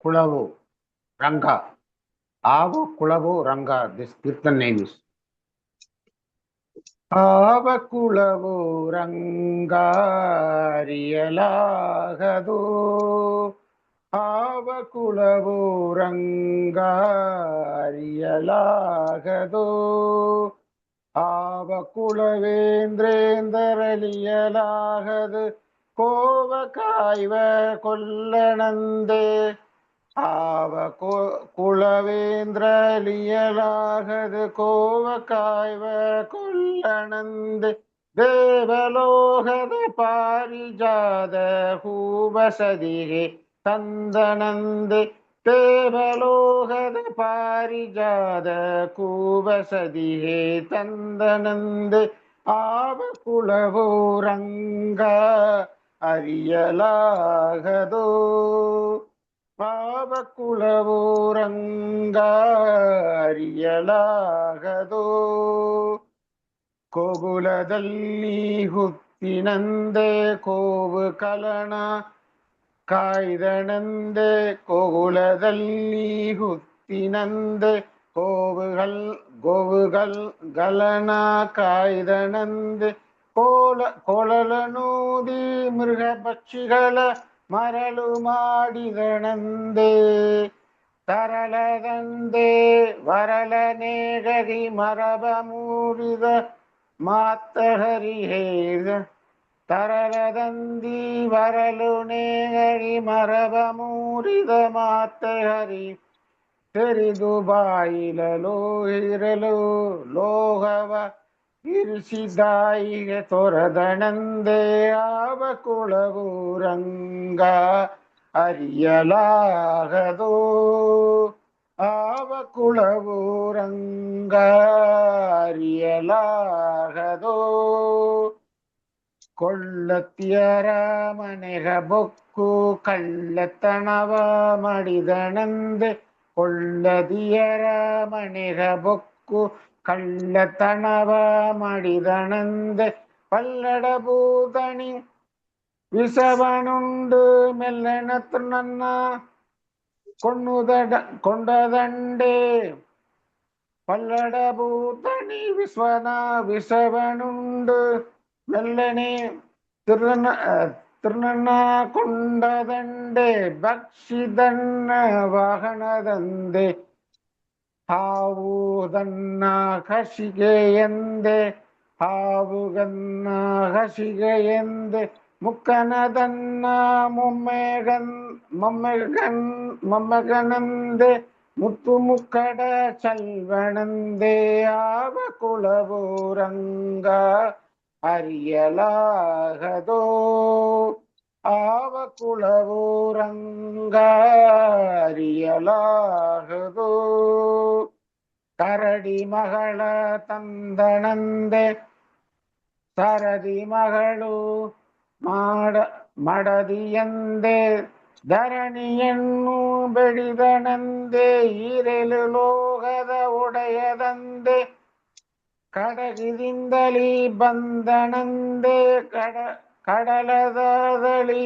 Kulavu, Ranga. Ava Kulavu Ranga, this Kirtan name is. Ava Kulavu Ranga Riyalagadu. Ava Kulavu Ranga Riyalagadu. Ava Kulavendrendraliyalagadu. Kova Kaiva Kollanande. ஆவ குலவேந்திரலியலாகது கோவக்காய்வ கொல்லனந்து தேவலோகத பாரிஜாத ஹூபசதிகே தந்தனந்து தேவலோகத பாரிஜாத கூபசதிகே தந்தனந்து ஆவ குலவோரங்க அரியலாகதோ ಪಾವಕುಳವೋರಂಗ ಅರಿಯಲಾಗದೋ ಕೋಗುಲದಲ್ಲಿ ಹುತ್ತಿನಂದೆ ಕೋವು ಕಲನ ಕಾಯ್ದನಂದೆ ಕೋಗುಲದಲ್ಲಿ ಹುತ್ತಿನಂದೆ ಗೋವುಗಳು ಗಲನ ಕಾಯ್ದನಂದೆ ಕೊಳಲನೂದಿ ಮೃಗ ಪಕ್ಷಿಗಳ ಮರಳು ಮಾಡಿದನಂದೆ ತರಳದಂದೆ ವರಳನೇಗರಿ ಮರಬ ಮೂಡಿದ ಮಾತ ಹರಿ ಹೇಳ ತರಳದಂದಿ ವರಲು ನೇಗರಿ ಮರಬ ಮೂಡಿದ ಮಾತ ಹರಿ ತೆರೆದು ಬಾಯಿಲಲು ಇರಲು ಲೋಹವ ಇರಿಸಿದಾಯಿಗೆ ತೊರದನಂದೆ ಆವ ಕುಳವೂರಂಗ ಅರಿಯಲಾಗದೋ ಆವ ಕುಳವೂರಂಗ ಅರಿಯಲಾಗದೋ ಕೊಳ್ಳತಿಯರ ಮನೆಗ ಬೊಕ್ಕು ಕಳ್ಳತನವ ಮಾಡಿದನಂದೆ ಕೊಳ್ಳದಿಯರ ಮನೆಗ ಬೊಕ್ಕು ಕಳ್ಳತನವ ಮಾಡಿದನಂದೆ ಪಲ್ಲಡ ಭೂತಣಿ ವಿಷವನುಂಡು ಮೆಲ್ಲನತ್ರ ನನ್ನ ಕೊಂಡದಂಡೆ ಪಲ್ಲಡ ಭೂತಣಿ ವಿಷವನುಂಡು மெல்லனே திருநன்ன கொண்டதண்டே பக்ஷிதன்ன வாகனதந்தே ಹಾವುದನ್ನ ಹಸಿಗೆಯೆಂದೆ ಹಾವುಗನ್ನ ಹಸಿಗೆಯೆಂದೆ ಮುಕ್ಕನದನ್ನ ಮೊಮ್ಮೆಗನಂದೆ ಮುತ್ತು ಮುಕ್ಕಡ ಚಲ್ವನಂದೆ ಆವ ಕುಳವೂರಂಗ ಅರಿಯಲಾಗದೋ ಆವ ಕುಳವೂರಂಗ ಅರಿಯಲಾಗದೋ ಕರಡಿ ಮಗಳ ತಂದನಂದೆ ಸರದಿ ಮಗಳು ಮಡದಿಯಂದೆ ಧರಣಿಯನ್ನು ಬೆಳೆದನಂದೆ ಈರೆಲು ಲೋಕದ ಒಡೆಯದಂದೆ ಕಡಗಿದಿಂದಲಿ ಬಂದನಂದೆ ಕಡಲದಾದಳಿ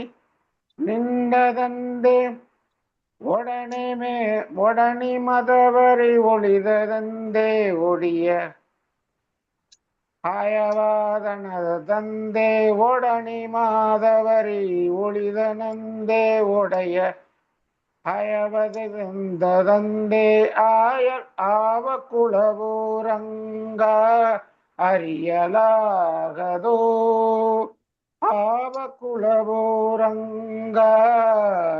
ನಿಂಡದಂದೆ ಒಡನಿ ಮದವರಿ ಒಳಿದದಂದೆ ಒಡಿಯ ಹಾಯವಾದನದ ತಂದೆ ಒಡನಿ ಮಾದವರಿ ಒಳಿದನಂದೆ ಒಡೆಯ ಹಯವದಂದೆ ಆವ ಕುಳವೂರಂಗ ಅರಿಯಲಾಗದೋ ಆವ ಕುಳವೂರಂಗ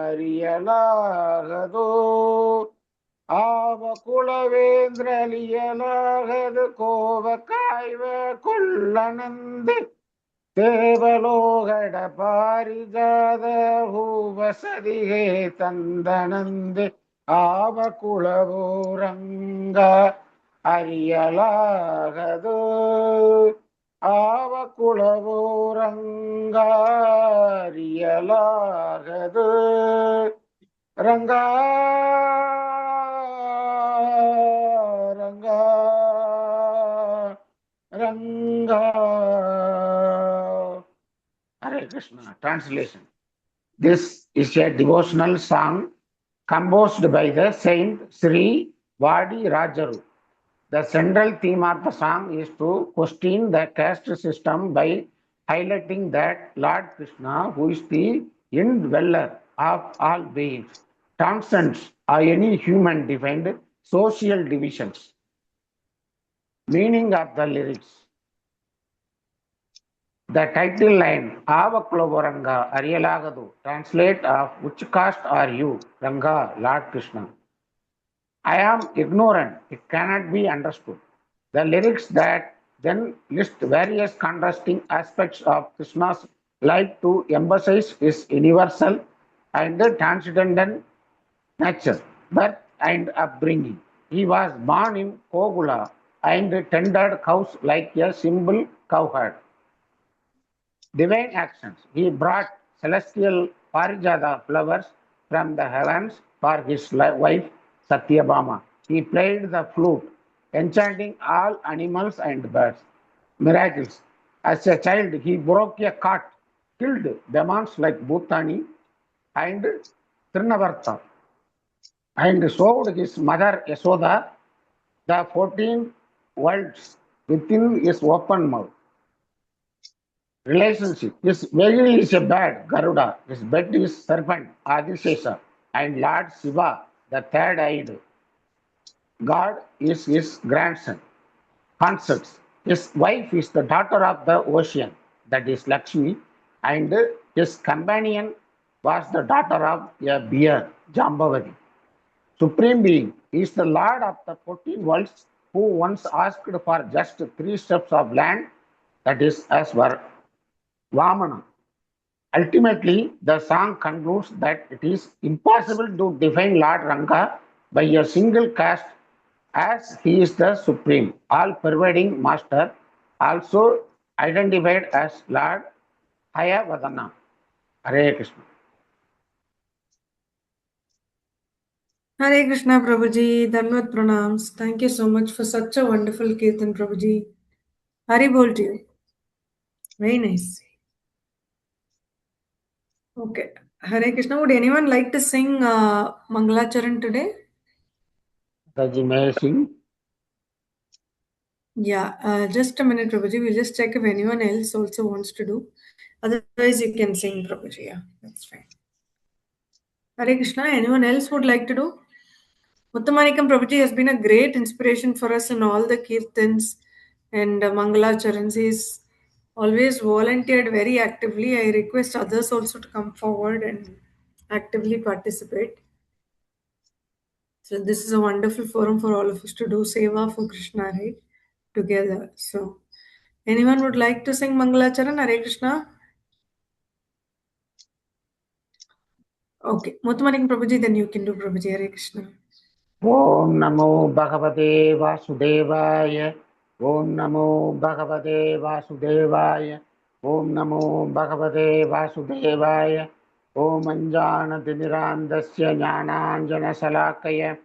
ಅರಿಯಲಾಗದೋ ಆವ ಕುಳವೇಂದ್ರಲಿಯಲಾಗದು ಕೋವ ಕಾಯ್ವ ಕೊಳ್ಳನಂದೆ தேவலோகட பாரிஜாத ஹூவசதிகே தந்தனந்து ஆவ குளவூரங்க அரியலாகதோ ஆவ குளவூரங்க அரியலாகதோ Ranga Ranga Ranga. Hare Krishna. Translation. This is a devotional song composed by the Saint Sri Vadi Rajaru. The central theme of the song is to question the caste system by highlighting that Lord Krishna, who is the indweller of all beings, transcends any human defined social divisions. Meaning of the lyrics. The title line, Avakulovo Ranga Ariyalagadu, translate of which caste are you, Ranga, Lord Krishna. I am ignorant, it cannot be understood. The lyrics that then list various contrasting aspects of Krishna's life to emphasize his universal and transcendental nature, birth and upbringing. He was born in Kogula and tended cows like a simple cowherd. Divine actions. He brought celestial parijata flowers from the heavens for his wife Satyabhama. He played the flute, enchanting all animals and birds. Miracles. As a child, he broke a cart, killed demons like Bhutani and Trinavarta, and showed his mother Yasoda the 14 worlds within his open mouth. Relationship. His vehicle is a bird, Garuda. His bed is serpent, Adishesha. And Lord Shiva, the third-eyed God, is his grandson. Concepts. His wife is the daughter of the ocean, that is Lakshmi, and his companion was the daughter of a bear, Jambavati. Supreme Being is the Lord of the 14 worlds who once asked for just 3 steps of land, that is as for Vamana. Ultimately, the song concludes that it is impossible to define Lord Ranga by a single caste as he is the supreme, all-pervading master, also identified as Lord Hayavadana. Hare Krishna. Hare Krishna Prabhuji, Dhanvat Pranams. Thank you so much for such a wonderful Kirtan Prabhuji. Hari bol to you. Very nice. Okay. Hare Krishna. Would anyone like to sing Mangalacharan today? May I sing? Yeah, just a minute, Prabhuji. We'll just check if anyone else also wants to do. Otherwise, you can sing, Prabhuji. Yeah, that's fine. Hare Krishna. Anyone else would like to do? Uttamanikam Prabhuji has been a great inspiration for us in all the Kirtans and Mangalacharans. He's always volunteered very actively. I request others also to come forward and actively participate. So this is a wonderful forum for all of us to do seva for Krishna, right? Together. So anyone would like to sing Mangalacharan? Hare Krishna? Okay. Muthumanikam Prabhuji, then you can do Prabhuji. Hare Krishna. Om Namo Bhagavate Vasudevaya. Om Namo Bhagavate Vasudevaya. Om Namo Bhagavate Vasudevaya. Om Anjana Timirandasya Jnananjana Salakaya.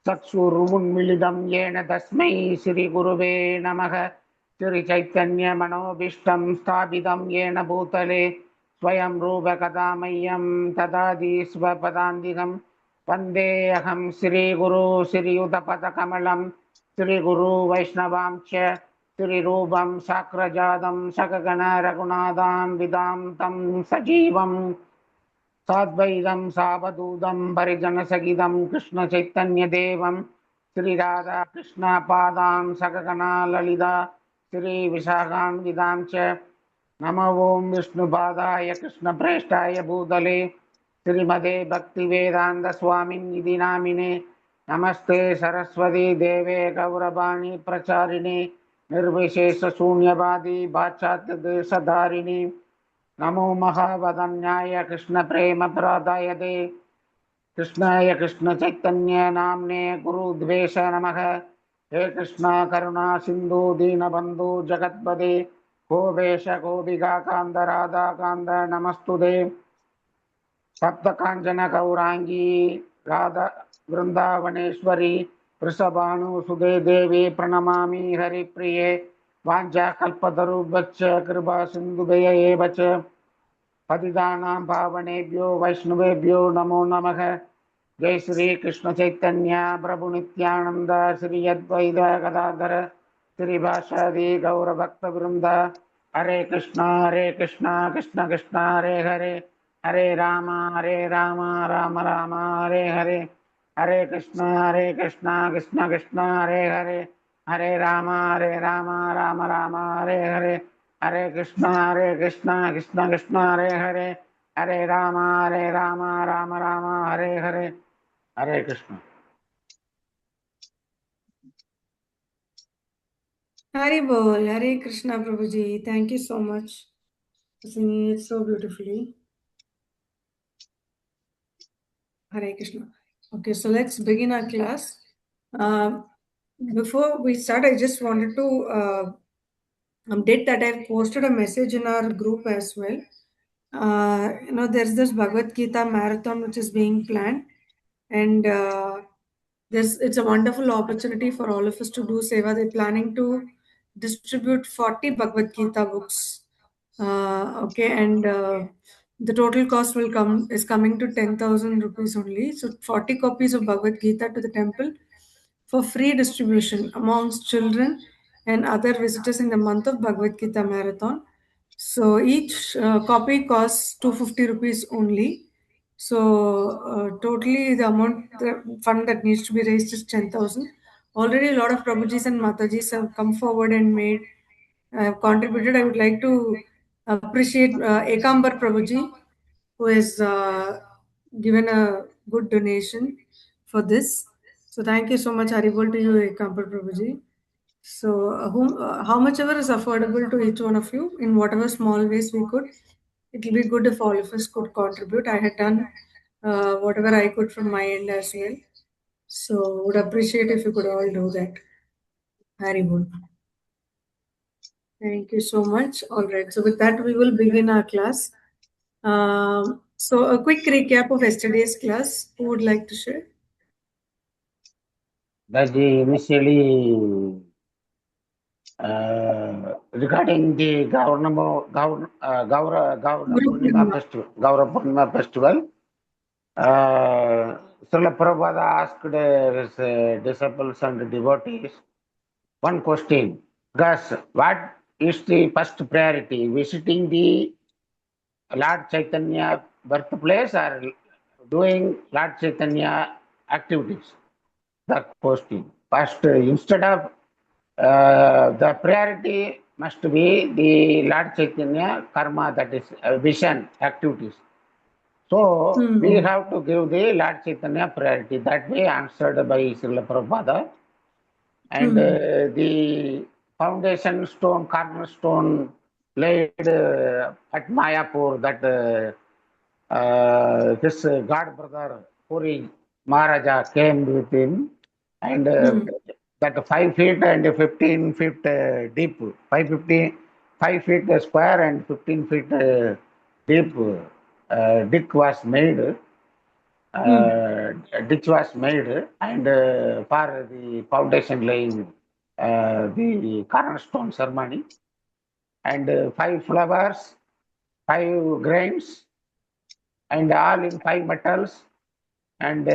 Chakshurunmilidam yena tasmai Shri Guruve Namaha. Shri Chaitanya Manobishtam Sthabidam yena Bhutale. Swayam Rupa Kadamayam Tadadi Svapadandikam. Vande aham Shri Guru Shri Udapada Kamalam Shri Guru Vaishnavam Cha Shri Rupam Sakrajadam Sakagana Raghunadam Vidam Tam Sajivam Sadvaidam Sabadudam Parijana Sagidam Krishna Chaitanya Devam Shri Radha Krishna Padam Sakagana Lalida Shri Visakhan Vidam Cha Nama Om Vishnu Padaya Krishna Prestaya Bhutale Srimade Bhakti Vedanta Swamin Nidhi Namine Namaste Saraswati Deve Gauravani Pracharine Nirvishesha Sunyavadi Bhachat Desadharini Namo Mahavadanyaya Krishna Prema Pradayade Krishnaya Krishna Chaitanya Namne Guru Dvesha Namaha He Krishna Karuna Sindhu Dinabandhu Jagatpade Govesha Gopiga Kanda Radha Kanda Namastude Sapta Kanjana Gaurangi Radha Vrindavaneshwari Prisabhanu Sude Devi Pranamami Hari Priye Vanja Kalpadaru Bacha Kripa Sindhu Daya Bacha Patidanam Pavanebhyo Vaishnavebhyo Namo Namaha Jai Sri Krishna Chaitanya Prabhu Nityananda Sri Advaita Gadadhara Sri Vasadi Gaura Bhakta Vrinda Hare Krishna Krishna Krishna Hare Rama Rama Rama Hare Krishna Krishna Krishna Hare Rama Rama Hare Krishna Krishna Hare Rama Hare Krishna. Hari Bol, Hare Krishna Prabhuji. Thank you so much for singing it so beautifully. Hare Krishna. Okay, so let's begin our class. Before we start, I just wanted to update that I've posted a message in our group as well. There's this Bhagavad Gita marathon which is being planned, and it's a wonderful opportunity for all of us to do seva. They're planning to distribute 40 Bhagavad Gita books. Okay, and the total cost is coming to 10,000 rupees only. So 40 copies of Bhagavad Gita to the temple for free distribution amongst children and other visitors in the month of Bhagavad Gita Marathon. So each copy costs 250 rupees only. So totally the fund that needs to be raised is 10,000. Already a lot of Prabhujis and Matajis have come forward and have contributed. I would like to appreciate Ekambar Prabhuji, who has given a good donation for this. So thank you so much, Haribol, to you, Ekambar Prabhuji. So how much ever is affordable to each one of you in whatever small ways we could. It will be good if all of us could contribute. I had done whatever I could from my end as well. So would appreciate if you could all do that. Haribol. Thank you so much. All right. So with that, we will begin our class. So a quick recap of yesterday's class. Who would like to share? That initially regarding the Gaura Purnima festival, Srila Prabhupada asked his disciples and devotees one question. Because what is the first priority? Visiting the Lord Chaitanya birthplace or doing Lord Chaitanya activities? The question. First, instead of the priority must be the Lord Chaitanya karma, that is vision activities. So we have to give the Lord Chaitanya priority. That way answered by Srila Prabhupada. And the foundation stone, cornerstone laid at Mayapur, that his god brother Puri Maharaja came with him, and that 5 feet and 15 feet deep, 5 feet square and 15 feet deep ditch was made. Ditch was made, and for the foundation laying, the cornerstone ceremony, and 5 flowers, 5 grains, and all in 5 metals, and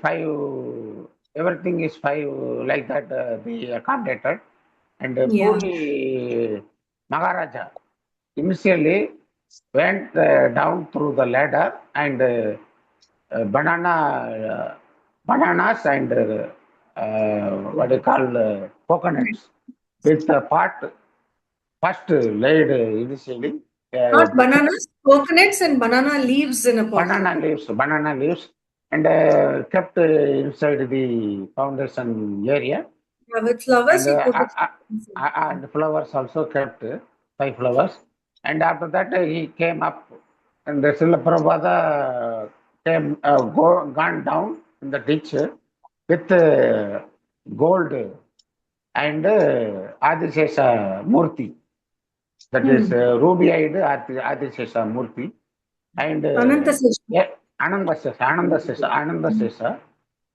5, everything is 5 like that, be accommodated. And Puri Maharaja initially went down through the ladder, and bananas and what do you call coconuts with the pot first laid initially. Not bananas, coconuts and banana leaves in a pot. Banana leaves, and kept inside the foundation area. Yeah, with flowers, And, he put it. and flowers also kept, 5 flowers. And after that, he came up, and the Srila Prabhupada came, gone down in the ditch with gold and Adisesa Murti. That is ruby-eyed Adisesa Murti. And Anandasesa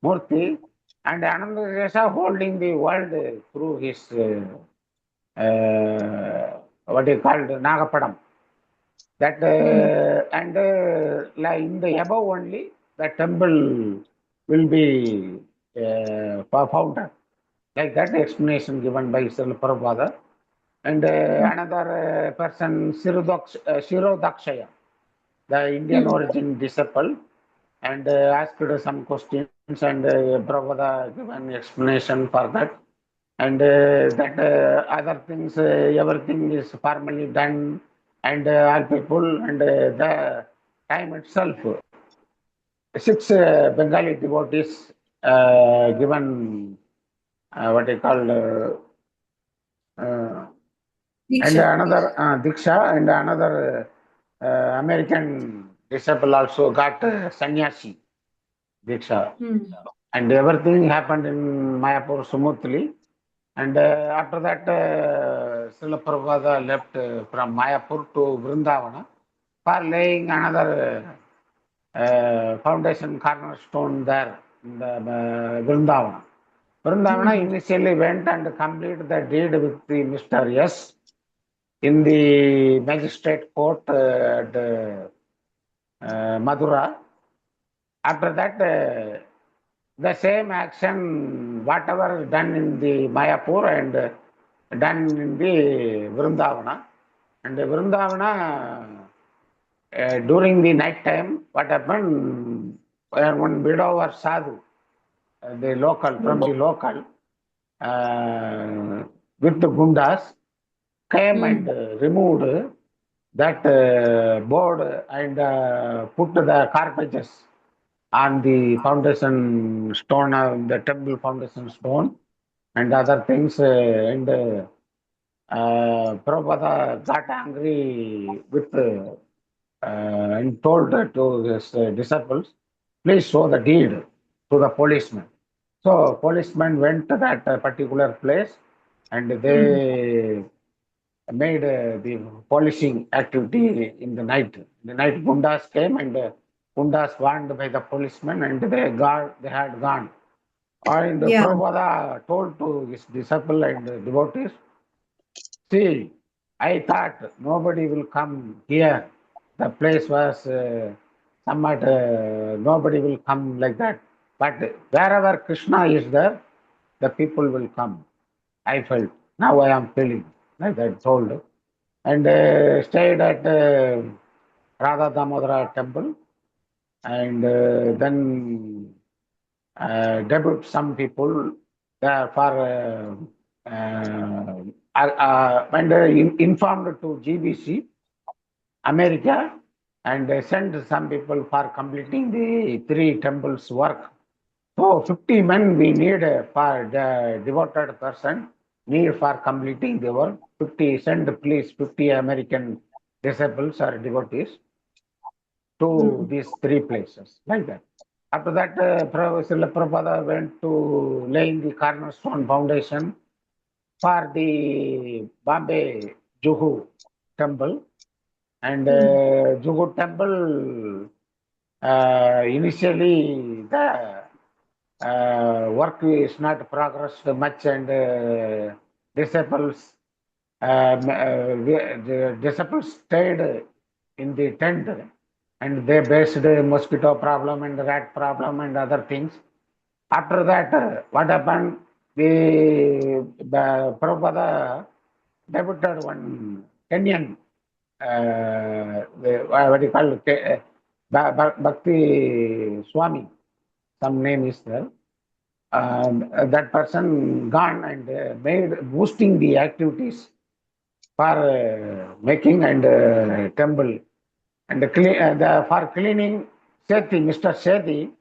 Murti, and Anandasesa holding the world through his what is called Nagapadam. That and like in the above only the temple will be founded. Like that explanation given by Srila Prabhupada. And another person, Shirodakshaya, the Indian Hmm. origin disciple, and asked some questions, and Prabhupada given explanation for that. And that other things, everything is formally done, and all people, and the time itself, six Bengali devotees given what they call uh, and Diksha. another Diksha, and another American disciple also got sannyasi Diksha. Hmm. And everything happened in Mayapur smoothly. And after that, Srila Prabhupada left from Mayapur to Vrindavana for laying another foundation cornerstone there in the Vrindavana. Vrindavana Hmm. initially went and completed the deed with the Mr. S in the magistrate court at Madura. After that, the same action, whatever done in the Mayapur and done in the Vrindavana. And the Vrindavana, during the night time, what happened, one widow or sadhu, the local, from the local, uh, with the gundas, came and Hmm. removed that board and put the carpetures on the foundation stone, the temple foundation stone, and other things. And Prabhupada got angry with and told to his disciples, please show the deed to the policeman. So policeman went to that particular place, and Hmm. they made the polishing activity in the night. The night gundas came, and gundas warned by the policeman, and they had gone. And Yeah. Prabhupada told to his disciple and devotees, see, I thought nobody will come here. The place was somewhat, nobody will come like that. But wherever Krishna is there, the people will come. I felt. Now I am feeling like that told. And stayed at Radha Damodara temple, and then debut some people there for and informed to GBC America, and sent some people for completing the three temples work. So 50 men we need for the devoted person need for completing the work. 50 send please 50 American disciples or devotees to Hmm. these three places like that. After that, Srila Prabhupada went to laying the cornerstone foundation for the Bombay Juhu temple. And Hmm. Juhu temple, initially the work is not progressed much, and disciples, the disciples stayed in the tent, and they faced the mosquito problem and rat problem and other things. After that, what happened? The Prabhupada debuted one Kenyan, what do you call it? Bhakti Swami, some name is there. That person gone and made boosting the activities for making and temple and for cleaning Sethi, Mr. Sethi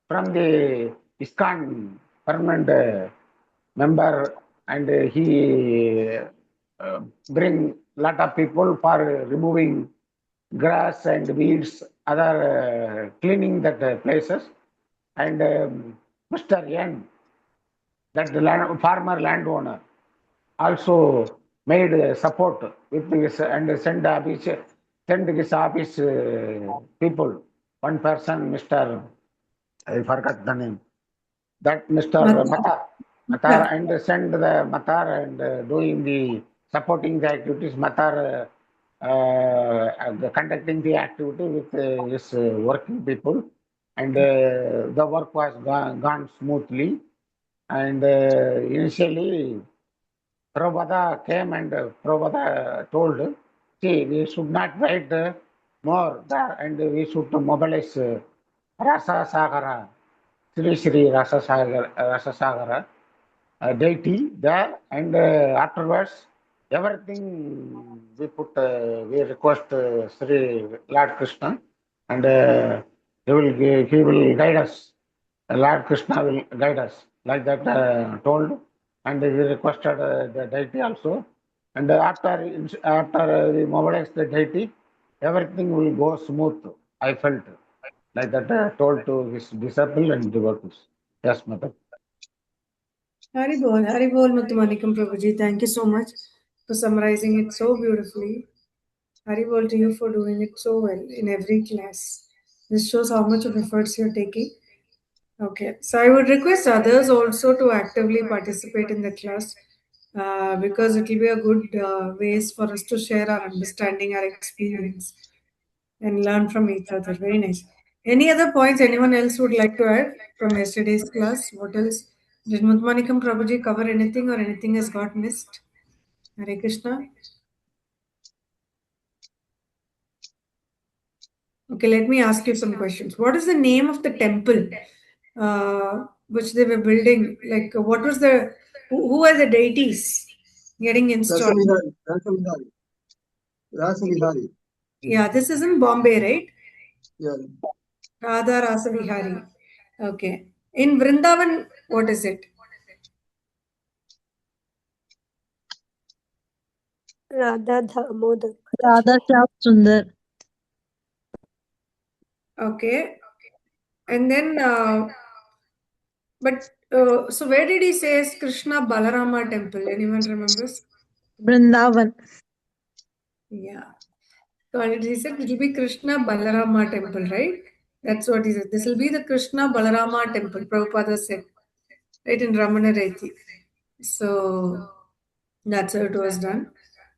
from the ISKCON permanent member, and he bring lot of people for removing grass and weeds, other cleaning that places, and Mr. N, that the farmer landowner, also made support with his and send his office people. One person, Mr. I forgot the name. That Mr. Mata. Matar, and send the Matar and doing the supporting the activities. Matar conducting the activity with his working people. and the work was gone smoothly. And initially, Prabhupada came and Prabhupada told, see, we should not wait more there and we should mobilize Rasa Sagara, Sri Sri Rasa Sagara deity there, and afterwards everything we put, we request Sri Lord Krishna, and he will guide us. Lord Krishna will guide us, like that told, and he requested the deity also. And after we mobilize the deity, everything will go smooth. I felt like that told to his disciple and devotees. Yes, mother. Hari Bol, Muthumanikam Prabhuji. Thank you so much for summarizing it so beautifully. Hari Bol to you for doing it so well in every class. This shows how much of efforts you're taking. Okay, so I would request others also to actively participate in the class because it will be a good ways for us to share our understanding, our experience, and learn from each other. Very nice. Any other points anyone else would like to add from yesterday's class? What else? Did Mutmanikam Prabhuji cover anything or anything has got missed? Hare Krishna. Okay, let me ask you some questions. What is the name of the temple which they were building? Like, what was who were the deities getting installed? Rasamihari, Rasamihari, Rasamihari. Yeah, this is in Bombay, right? Yeah, Radha Rasa Vihari. Okay. In Vrindavan, what is it? Radha Damodar. Radha Shyam Sundar. Okay. And then, so where did he say is Krishna Balarama temple? Anyone remembers? Vrindavan. Yeah. So he said it will be Krishna Balarama temple, right? That's what he said. This will be the Krishna Balarama temple, Prabhupada said, right in Ramana Rethi. So that's how it was done.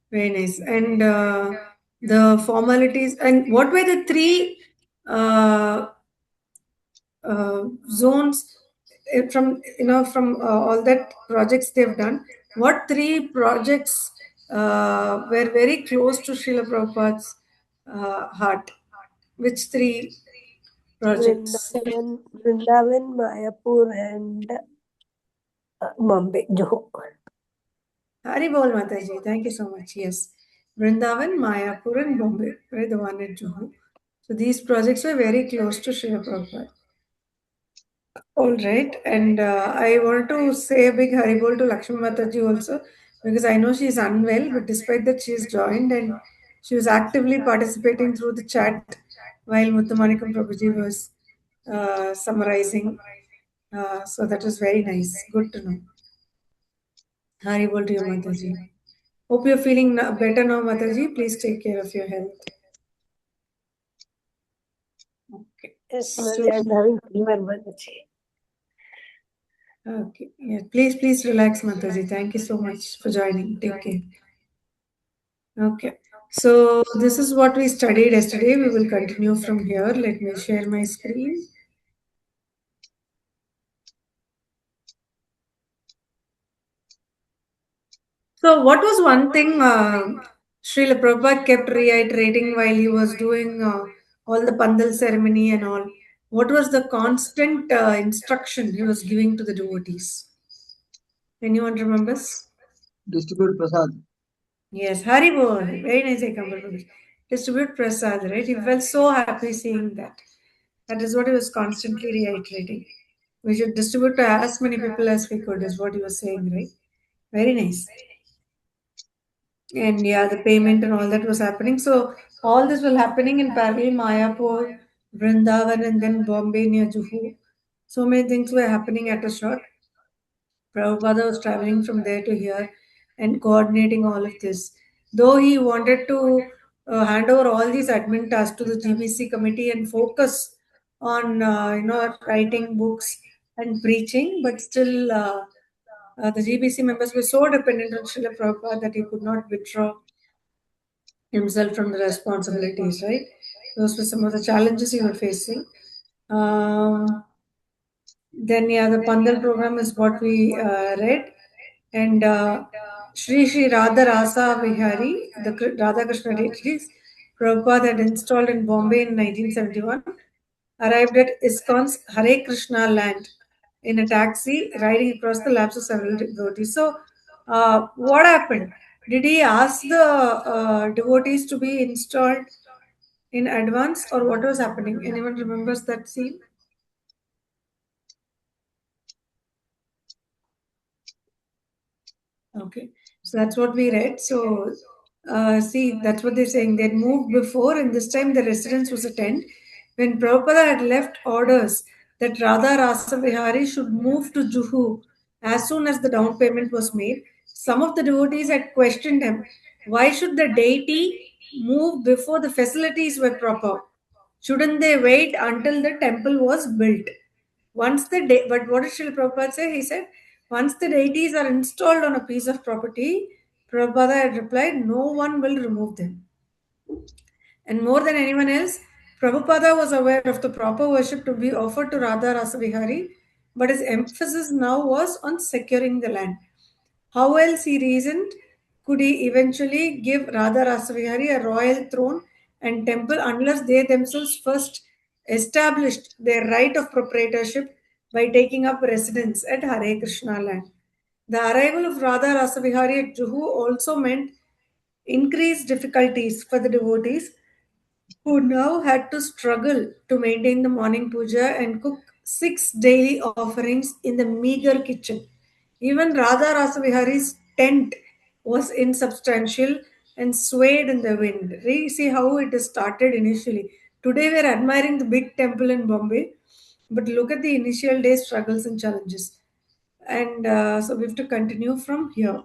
Very nice. And the formalities, and what were the three uh, zones from all that projects they've done? What three projects were very close to Srila Prabhupada's heart? Which three projects? Vrindavan, Mayapur, and Bombay, Juhu. Hari Bol Mataji, thank you so much. Yes, Vrindavan, Mayapur, and Bombay, right? The one at Juhu. So these projects were very close to Srila Prabhupada. All right, and I want to say a big Haribol to Lakshmi Mataji also because I know she is unwell, but despite that, she has joined and she was actively participating through the chat while Muttamanikam Prabhuji was summarizing. So that was very nice. Good to know. Haribol to you, Mataji. Hope you're feeling better now, Mataji. Please take care of your health. Okay. Yes, So, I'm having fever, Mataji. okay. Yeah. Please relax, Mataji. Thank you so much for joining. Take care. Okay. So this is what we studied yesterday. We will continue from here. Let me share my screen. So what was one thing Srila Prabhupada kept reiterating while he was doing all the Pandal ceremony and all? What was the constant instruction he was giving to the devotees? Anyone remembers? distribute prasad. Yes, Haribol. Very nice, Ekambal. Distribute prasad, right? He felt so happy seeing that. That is what he was constantly reiterating. We should distribute to as many people as we could, is what he was saying, right? Very nice. And yeah, the payment and all that was happening. So all this was happening in parallel, Mayapur, Vrindavan, and then Bombay near Juhu. So many things were happening at a shot. Prabhupada was traveling from there to here and coordinating all of this. Though he wanted to hand over all these admin tasks to the GBC committee and focus on writing books and preaching, but still the GBC members were so dependent on Srila Prabhupada that he could not withdraw himself from the responsibilities, right? Those were some of the challenges he was facing. Then, yeah, the Pandal program is what we read. And Sri Radha Rasa Vihari, the Radha Krishna deities, Prabhupada had installed in Bombay in 1971, arrived at ISKCON's Hare Krishna land in a taxi, riding across the laps of several devotees. So, what happened? Did he ask the devotees to be installed in advance, or what was happening? Anyone remembers that scene? Okay, so that's what we read. So, see, that's what they're saying. They'd moved before, and this time the residence was a tent. When Prabhupada had left orders that Radha Rasa Vihari should move to Juhu as soon as the down payment was made, some of the devotees had questioned him. Why should the deity move before the facilities were proper? Shouldn't they wait until the temple was built? But what did Srila Prabhupada say? He said, once the deities are installed on a piece of property, Prabhupada had replied, no one will remove them. And more than anyone else, Prabhupada was aware of the proper worship to be offered to Radha Rasavihari, but his emphasis now was on securing the land. How else, he reasoned, could he eventually give Radha Rasavihari a royal throne and temple unless they themselves first established their right of proprietorship by taking up residence at Hare Krishna land? The arrival of Radha Rasavihari at Juhu also meant increased difficulties for the devotees who now had to struggle to maintain the morning puja and cook 6 daily offerings in the meager kitchen. Even Radha Rasavihari's tent was insubstantial and swayed in the wind. See how it started initially. Today we are admiring the big temple in Bombay, but look at the initial day struggles and challenges. And so we have to continue from here.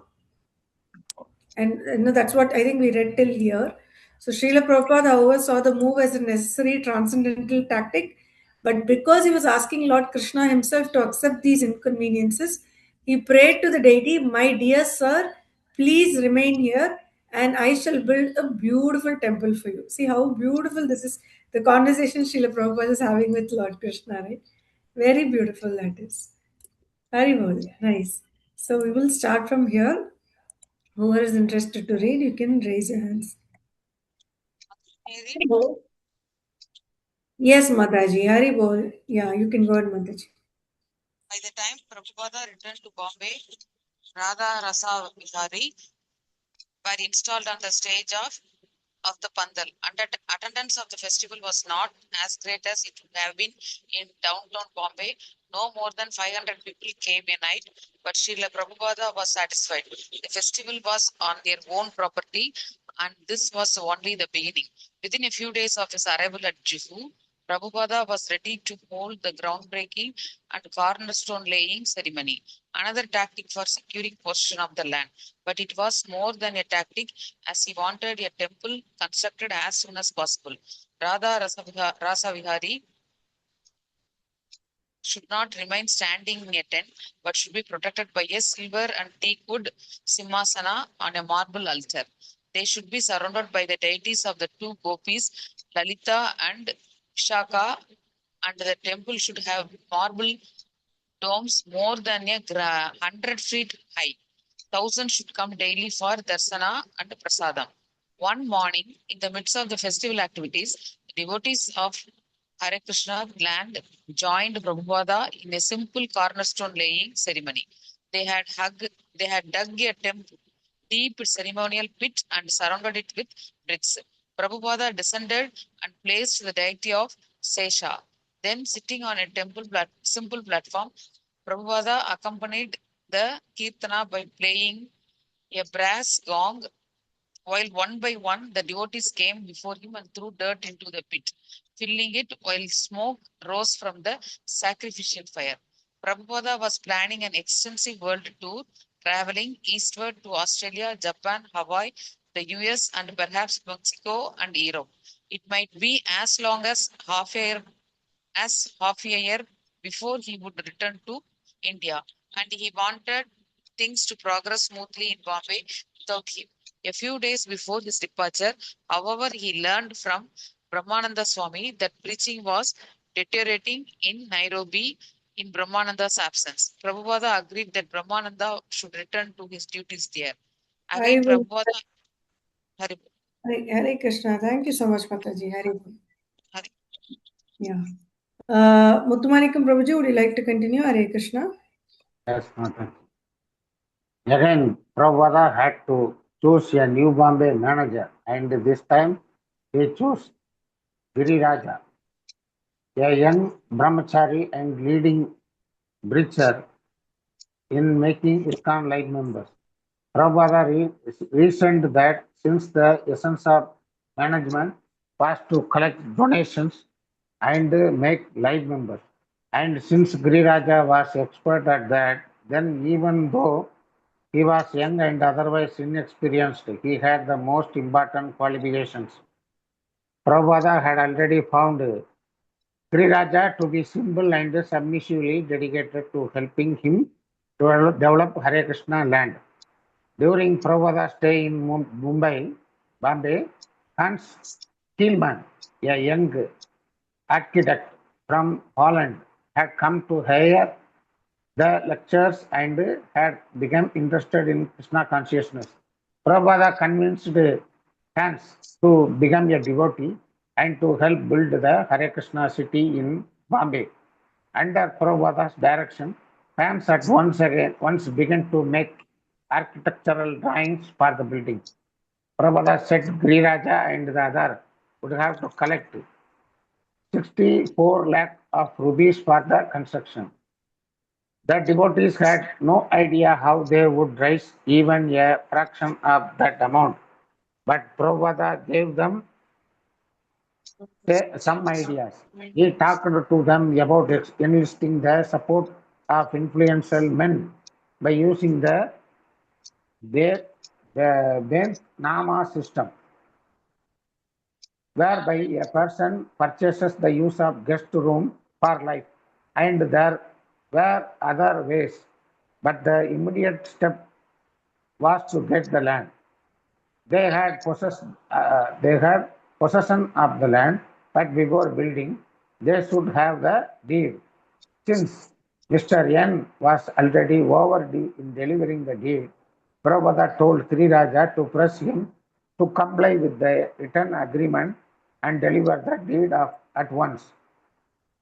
And that's what I think we read till here. So Srila Prabhupada, however, saw the move as a necessary transcendental tactic, but because he was asking Lord Krishna himself to accept these inconveniences, he prayed to the deity, my dear sir, please remain here and I shall build a beautiful temple for you. See how beautiful this is, the conversation Srila Prabhupada is having with Lord Krishna, right? Very beautiful that is. Very well, nice. So we will start from here. Whoever is interested to read, you can raise your hands. Yes, Mataji. Hari bol. Yeah, you can go ahead, Mataji. By the time Prabhupada returned to Bombay, Radha Rasa Vihari were installed on the stage of the Pandal. Attendance of the festival was not as great as it would have been in downtown Bombay. No more than 500 people came a night, but Srila Prabhupada was satisfied. The festival was on their own property, and this was only the beginning. Within a few days of his arrival at Juhu, Prabhupada was ready to hold the groundbreaking and cornerstone laying ceremony, another tactic for securing possession of the land. But it was more than a tactic, as he wanted a temple constructed as soon as possible. Radha Rasa Vihari should not remain standing in a tent, but should be protected by a silver and teakwood simhasana on a marble altar. They should be surrounded by the deities of the two gopis, Lalita and Vishaka, and the temple should have marble domes more than 100 feet high. Thousands should come daily for darsana and prasadam. One morning, in the midst of the festival activities, the devotees of Hare Krishna land joined Prabhupada in a simple cornerstone laying ceremony. They had dug a deep ceremonial pit and surrounded it with bricks. Prabhupada descended and placed the deity of Sesha. Then, sitting on a simple platform, Prabhupada accompanied the Kirtana by playing a brass gong, while one by one the devotees came before him and threw dirt into the pit, filling it while smoke rose from the sacrificial fire. Prabhupada was planning an extensive world tour, traveling eastward to Australia, Japan, Hawaii, the US, and perhaps Mexico and Europe. It might be as long as half a year before he would return to India, and he wanted things to progress smoothly in Bombay without him. A few days before his departure, however, he learned from Brahmananda Swami that preaching was deteriorating in Nairobi in Brahmananda's absence. Prabhupada agreed that Brahmananda should return to his duties there. Hari Again, Bol. Prabhupada, Hari, Hare Krishna. Thank you so much, Mataji. Hari Bol. Hari. Yeah. Muthumanikam Prabhuji, would you like to continue? Hare Krishna. Yes, Mataji. Again, Prabhupada had to choose a new Bombay manager, and this time he chose Giriraja, a young brahmachari and leading preacher in making ISKCON live members. Prabhupada reasoned that since the essence of management was to collect donations and make live members, and since Giriraja was expert at that, then even though he was young and otherwise inexperienced, he had the most important qualifications. Prabhupada had already found Giriraja to be simple and submissively dedicated to helping him to develop Hare Krishna land. During Prabhupada's stay in Bombay, Hans Kielman, a young architect from Holland, had come to hear the lectures and had become interested in Krishna consciousness. Prabhupada convinced Hans to become a devotee and to help build the Hare Krishna city in Bombay. Under Prabhupada's direction, Hans at once began to make architectural drawings for the building. Prabhupada said Giriraja and the other would have to collect 64 lakh of rupees for the construction. The devotees had no idea how they would raise even a fraction of that amount, but Prabhupada gave them some ideas. He talked to them about enlisting the support of influential men by using their the Nama system, whereby a person purchases the use of guest room for life, and there were other ways, but the immediate step was to get the land. They had possession of the land, but before building, they should have the deed. Since Mr. N was already overdue in delivering the deed, Prabhupada told Sri Raja to press him to comply with the written agreement and deliver the deed at once.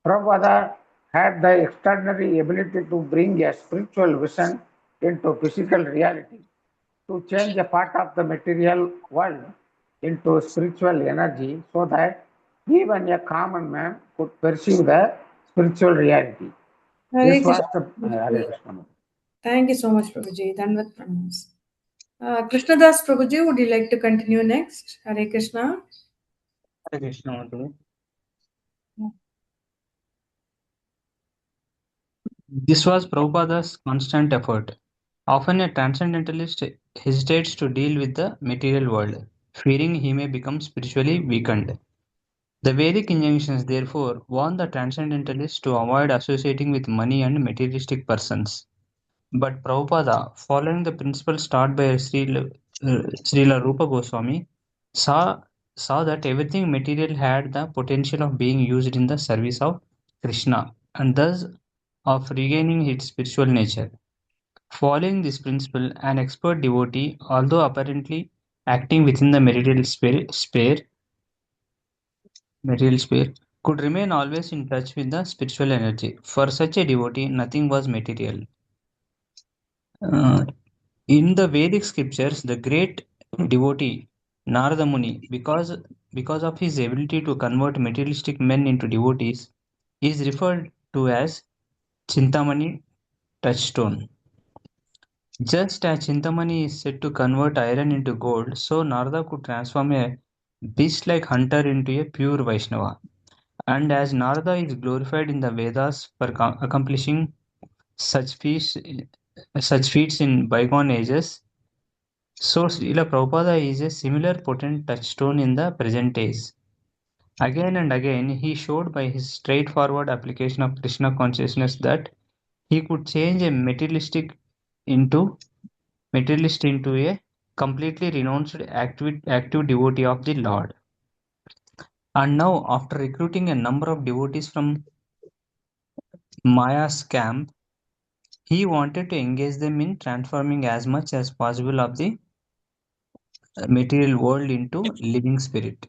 Prabhupada had the extraordinary ability to bring a spiritual vision into physical reality, to change a part of the material world into spiritual energy so that even a common man could perceive the spiritual reality. Hare This was Krishna. the Hare Krishna. Thank you so much, Prabhuji. Danvat Pranamas. Krishnadas Prabhuji, would you like to continue next? Hare Krishna. Hare Krishna, Madhu. This was Prabhupada's constant effort. Often a transcendentalist hesitates to deal with the material world, fearing he may become spiritually weakened. The Vedic injunctions therefore warn the transcendentalist to avoid associating with money and materialistic persons. But Prabhupada, following the principles taught by Srila Rupa Goswami, saw, saw that everything material had the potential of being used in the service of Krishna and thus of regaining its spiritual nature. Following this principle, an expert devotee, although apparently acting within the material sphere, could remain always in touch with the spiritual energy. For such a devotee, nothing was material. Uh, in the Vedic scriptures, the great devotee Narada Muni, because of his ability to convert materialistic men into devotees, is referred to as Chintamani touchstone. Just as Chintamani is said to convert iron into gold, so Narada could transform a beast-like hunter into a pure Vaishnava. And as Narada is glorified in the Vedas for accomplishing such feats, such feats in bygone ages, so Srila Prabhupada is a similar potent touchstone in the present age. Again and again, he showed by his straightforward application of Krishna consciousness that he could change a materialist into a completely renounced active devotee of the Lord. And now, after recruiting a number of devotees from Maya's camp, he wanted to engage them in transforming as much as possible of the material world into living spirit.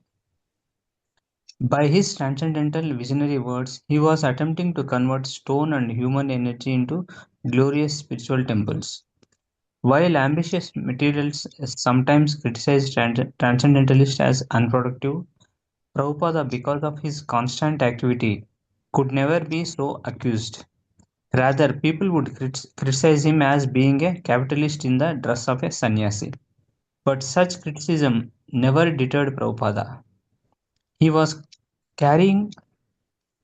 By his transcendental visionary words, he was attempting to convert stone and human energy into glorious spiritual temples. While ambitious materials sometimes criticize transcendentalists as unproductive, Prabhupada, because of his constant activity, could never be so accused. Rather, people would criticize him as being a capitalist in the dress of a sannyasi. But such criticism never deterred Prabhupada. He was carrying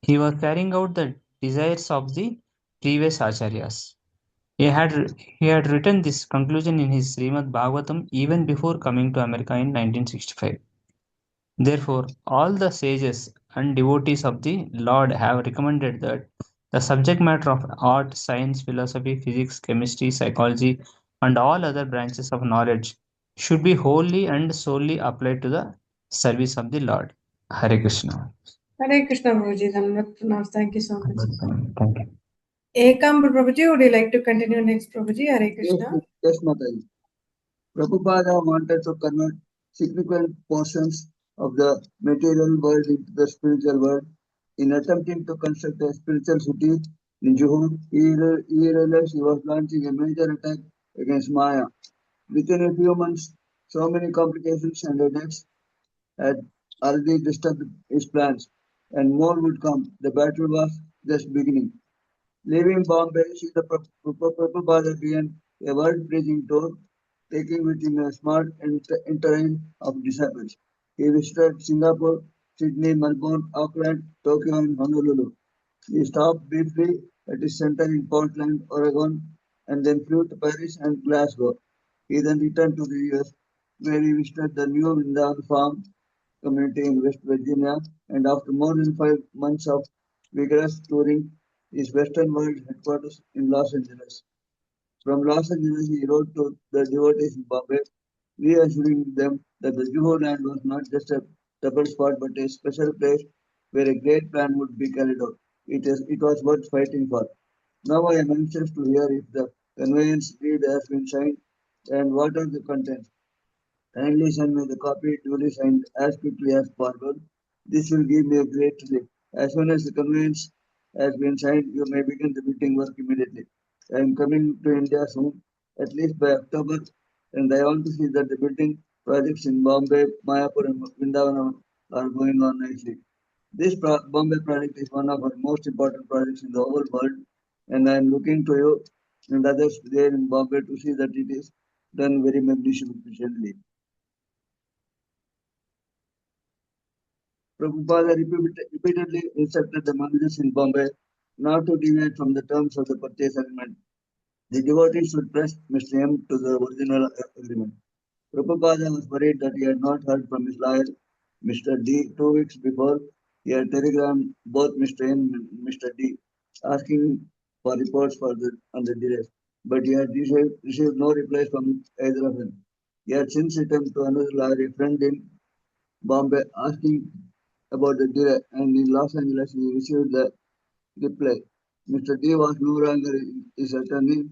he was carrying out the desires of the previous acharyas. He had written this conclusion in his Srimad Bhagavatam even before coming to America in 1965. Therefore, all the sages and devotees of the Lord have recommended that the subject matter of art, science, philosophy, physics, chemistry, psychology, and all other branches of knowledge should be wholly and solely applied to the service of the Lord. Hare Krishna. Hare Krishna, Prabhuji. Thank you so much. Thank you. Ekam Prabhuji, would you like to continue next, Prabhuji? Hare Yes, Krishna. yes, Mataji. Prabhupada wanted to convert significant portions of the material world into the spiritual world. In attempting to construct a spiritual city in Juhu, he realized he was launching a major attack against Maya. Within a few months, so many complications and headaches had already disturbed his plans, and more would come. The battle was just beginning. Leaving Bombay, Srila Prabhupada began a world-preaching tour, taking with him a small entourage of disciples. He visited Singapore, Sydney, Melbourne, Auckland, Tokyo, and Honolulu. He stopped briefly at his center in Portland, Oregon, and then flew to Paris and Glasgow. He then returned to the US, where he visited the new Vrindavan farm community in West Virginia, and after more than 5 months of vigorous touring, his Western World headquarters in Los Angeles. From Los Angeles, he wrote to the devotees in Bombay, reassuring them that the Juhu land was not just a temple spot but a special place where a great plan would be carried out. It was worth fighting for. Now I am anxious to hear if the conveyance deed has been signed and what are the contents. Kindly send me the copy duly signed as quickly as possible. This will give me a great relief. As soon as the conveyance has been signed, you may begin the building work immediately. I am coming to India soon, at least by October, and I want to see that the building projects in Bombay, Mayapur, and Vrindavan are going on nicely. This Bombay project is one of our most important projects in the whole world, and I am looking to you and others there in Bombay to see that it is done very magnificently. Prabhupada repeatedly instructed the managers in Bombay not to deviate from the terms of the purchase agreement. The devotees should trust Mr. M to the original agreement. Prabhupada was worried that he had not heard from his lawyer, Mr. D. 2 weeks before. He had telegrammed both Mr. M and Mr. D, asking for reports on the delays, but he had received no replies from either of them. He had since returned to another lawyer, a friend in Bombay, asking about the delay, and in Los Angeles he received the reply. Mr. D was no longer his attorney.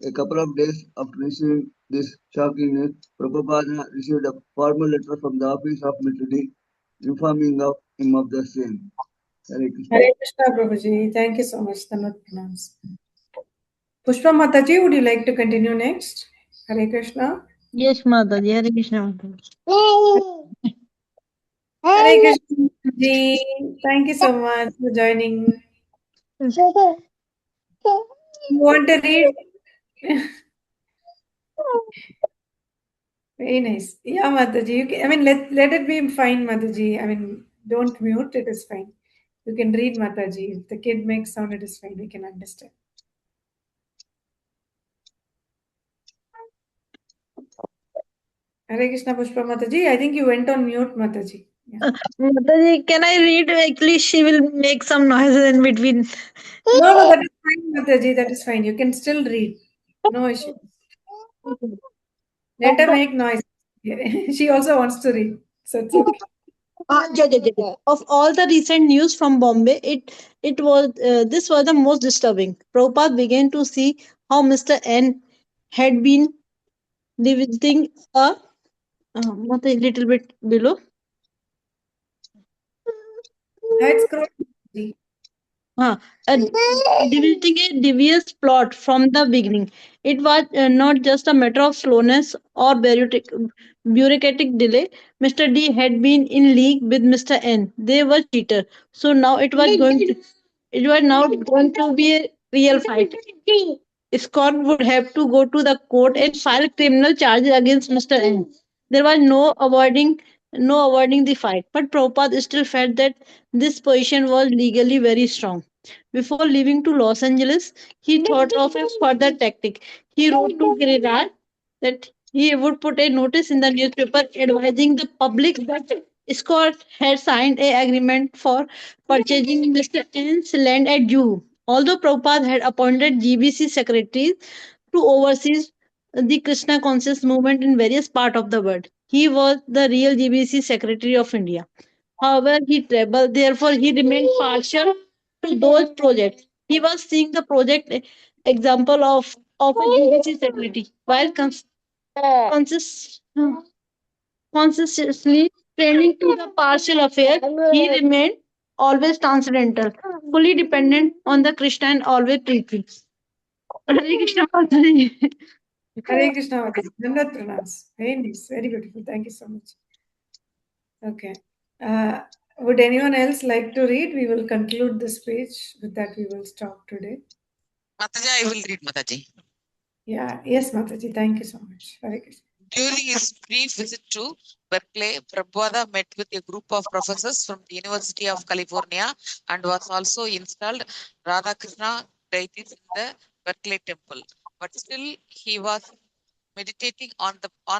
A couple of days after receiving this shocking news, Prabhupada received a formal letter from the office of Mr. D informing him of the same. Hare Krishna. Hare Krishna, Prabhuji. Thank you so much. Tanvat pranams. Pushpa Mataji, would you like to continue next? Hare Krishna. Yes, Mataji. Hare Krishna Mataji. Hare Krishna ji. Thank you so much for joining. You want to read? Very nice. Yeah, Mataji. I mean, let it be fine, Mataji. I mean, don't mute. It is fine. You can read, Mataji. If the kid makes sound, it is fine. We can understand. Hare Krishna, Pushpa Mataji. I think you went on mute, Mataji. Yeah. Mataji, can I read? Actually, she will make some noises in between. No, that is fine, Mataji. That is fine. You can still read. No issue. Let her make noise. She also wants to read. So it's okay. Of all the recent news from Bombay, it was this was the most disturbing. Prabhupada began to see how Mr. N had been living not a little bit below. Let's scroll. Mataji. Devising a devious plot from the beginning. It was not just a matter of slowness or bureaucratic delay. Mr. D had been in league with Mr. N. They were cheater. So now it was now going to be a real fight. Scott would have to go to the court and file criminal charges against Mr. N. There was no avoiding the fight. But Prabhupada still felt that this position was legally very strong. Before leaving to Los Angeles, he thought of a further tactic. He wrote to Giriraj that he would put a notice in the newspaper advising the public that Scott had signed a agreement for purchasing Mr. N's land at Juhu. Although Prabhupada had appointed GBC secretaries to oversee the Krishna conscious movement in various parts of the world, he was the real GBC secretary of India. However, he traveled, therefore, he remained partial to those projects. He was seeing the project example of a GBC secretary, while consist, consistently training to the partial affair, he remained always transcendental, fully dependent on the Krishna and always preaching. Hare Krishna Mataji. Hare Krishna. Mataji. Dandavat pranams. Very nice. Very beautiful. Thank you so much. Okay. Would anyone else like to read? We will conclude this page. With that, we will stop today. Mataji, I will read Mataji. Yeah. Yes, Mataji. Thank you so much. Hare Krishna. During his brief visit to Berkeley, Prabhupada met with a group of professors from the University of California and was also installed Radhakrishna deities in the Berkeley temple. But still, he was meditating on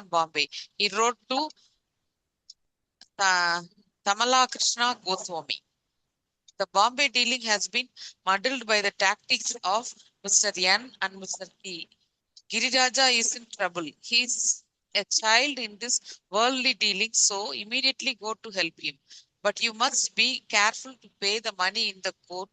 Bombay. He wrote to Tamala Krishna Goswami. The Bombay dealing has been muddled by the tactics of Mr. N and Mr. T. Giriraja is in trouble. He is a child in this worldly dealing, so immediately go to help him. But you must be careful to pay the money in the court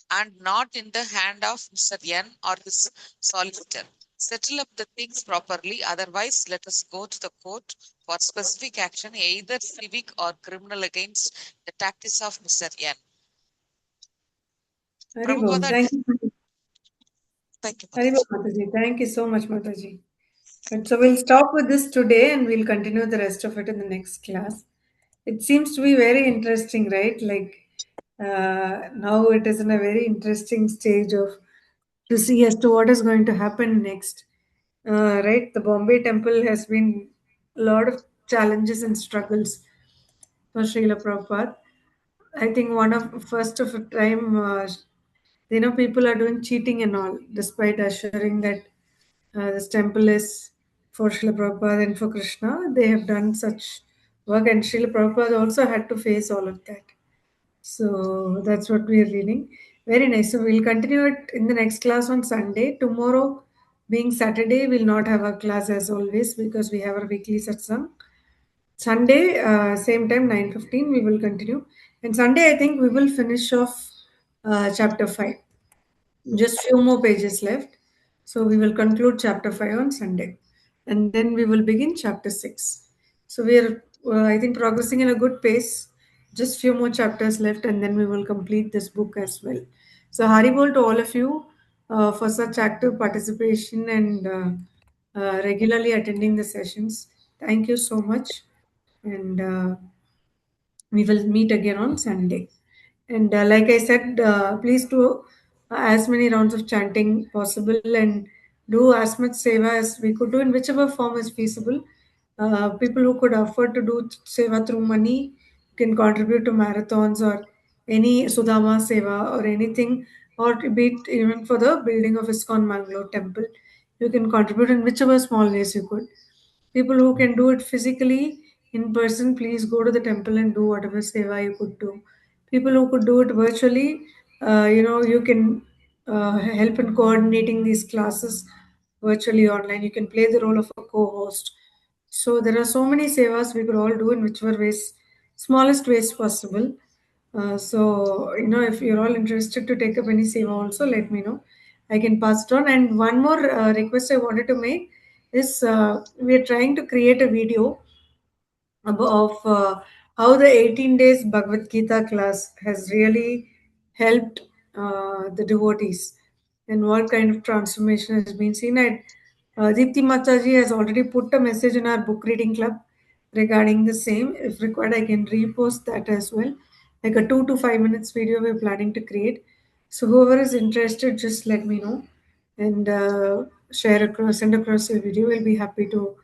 and not in the hand of Mr. N or his solicitor. Settle up the things properly, otherwise let us go to the court for specific action, either civic or criminal, against the tactics of Mr. N. Haribol. Thank you. Thank you. Haribol, Mataji. Thank you so much, Mataji. Good. So we'll stop with this today and we'll continue the rest of it in the next class. It seems to be very interesting, right? Like now it is in a very interesting stage of to see as to what is going to happen next. Right? The Bombay temple has been a lot of challenges and struggles for Srila Prabhupada. I think one of first of a time, people are doing cheating and all, despite assuring that this temple is for Srila Prabhupada and for Krishna. They have done such work, and Srila Prabhupada also had to face all of that. So that's what we are reading. Very nice. So we'll continue it in the next class on Sunday. Tomorrow, being Saturday, we'll not have a class as always because we have our weekly satsang. Sunday, same time, 9:15, we will continue. And Sunday, I think we will finish off chapter 5. Just few more pages left. So we will conclude chapter 5 on Sunday. And then we will begin chapter 6. So we are, I think, progressing in a good pace. Just few more chapters left and then we will complete this book as well. So Haribol to all of you for such active participation and regularly attending the sessions. Thank you so much. And we will meet again on Sunday. And like I said, please do as many rounds of chanting possible and do as much seva as we could do in whichever form is feasible. People who could afford to do seva through money can contribute to marathons or any Sudama seva or anything, or be it even for the building of ISKCON Mangalore temple. You can contribute in whichever small ways you could. People who can do it physically in person, please go to the temple and do whatever seva you could do. People who could do it virtually, you can help in coordinating these classes virtually online. You can play the role of a co-host. So there are so many sevas we could all do in whichever ways smallest ways possible. So, if you're all interested to take up any seva also, let me know. I can pass it on. And one more request I wanted to make is we are trying to create a video of how the 18 days Bhagavad Gita class has really helped the devotees and what kind of transformation has been seen. And Deepti Mataji has already put a message in our book reading club regarding the same. If required, I can repost that as well. Like a 2 to 5 minutes video we're planning to create. So whoever is interested, just let me know and send across your video. We'll be happy to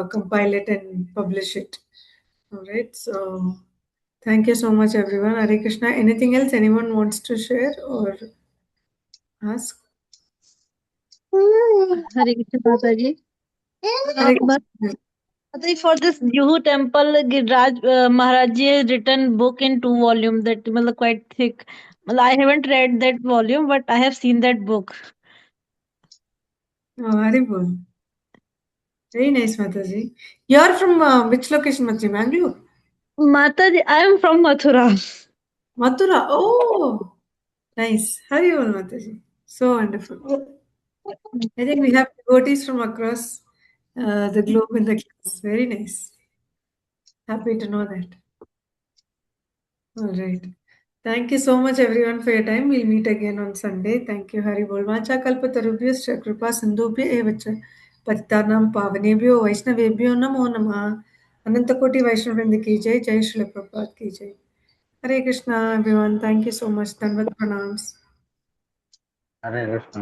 compile it and publish it. All right. So thank you so much, everyone. Hare Krishna. Anything else anyone wants to share or ask? Hare Krishna Mataji. Hare But Krishna. Mataji, for this Juhu temple, Giriraj Maharaj ji has written book in 2 volumes that matlab, quite thick. Matlab, I haven't read that volume, but I have seen that book. Oh, Haribol. Very nice, Mataji. You're from which location, Mataji? Bangalore? Mataji, I am from Mathura. Mathura. Oh, nice. Haribol, Mataji. So wonderful. I think we have devotees from across the globe in the class. Very nice. Happy to know that. All right. Thank you so much, everyone, for your time. We'll meet again on Sunday. Thank you, Hari Bol. Vacha kalpatarubhyascha kripa sindhubhya evacha patitanam pavanebhyo vaishnavebhyo namo namah. Anantakoti Vaishnavrinda ki jai, Jai Srila Prabhupada ki jai. Hare Krishna, everyone. Thank you so much. Danvat pranams. Hare Krishna.